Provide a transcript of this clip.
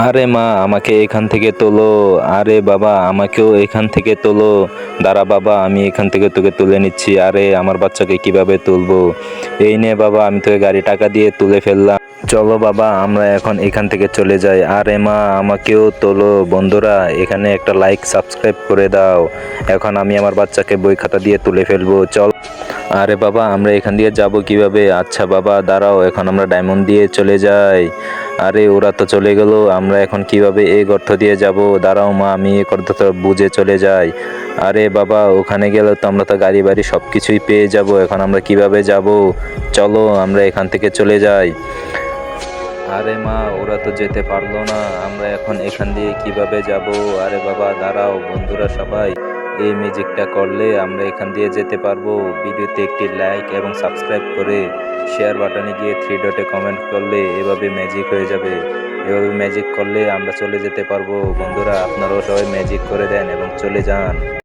আরে মা, আমাকে এখান থেকে তোলো। আরে বাবা, আমাকেও এখান থেকে তোলো। দাঁড়া বাবা, আমি এখান থেকে তোকে তুলে নিচ্ছি। আরে আমার বাচ্চাকে কিভাবে তুলবো? এই নে বাবা, আমি তোকে গাড়ি টাকা দিয়ে তুলে ফেললাম। চলো বাবা, আমরা এখন এখান থেকে চলে যাই। আরে মা, আমাকেও তোলো। বন্ধুরা, এখানে একটা লাইক সাবস্ক্রাইব করে দাও। এখন আমি আমার বাচ্চাকে বই খাতা দিয়ে তুলে ফেলবো, চল। আরে বাবা, আমরা এখান দিয়ে যাব কিভাবে? আচ্ছা বাবা দাঁড়াও, এখন আমরা ডায়মন্ড দিয়ে চলে যাই। আরে ওরা তো চলে গেল, আমরা এখন কিভাবে এই গর্ত দিয়ে যাব? দাঁড়াও মা, আমি এই গর্তটা বুঝে চলে যাই। আরে বাবা, ওখানে গেলে তো আমরা তো গাড়ি বাড়ি সব কিছুই পেয়ে যাব। এখন আমরা কিভাবে যাব? চলো আমরা এখান থেকে চলে যাই। আরে মা, ওরা তো যেতে পারলো না, আমরা এখন এখান দিয়ে কিভাবে যাব? আরে বাবা দাঁড়াও, বন্ধুরা সবাই এই ম্যাজিকটা করলে আমরা এখান দিয়ে যেতে পারবো। ভিডিওতে একটি লাইক এবং সাবস্ক্রাইব করে শেয়ার বাটনে গিয়ে 3 ডটে কমেন্ট করলে এভাবে ম্যাজিক হয়ে যাবে। এভাবে ম্যাজিক করলে আমরা চলে যেতে পারবো। বন্ধুরা, আপনারাও সবাই ম্যাজিক করে দেন এবং চলে যান।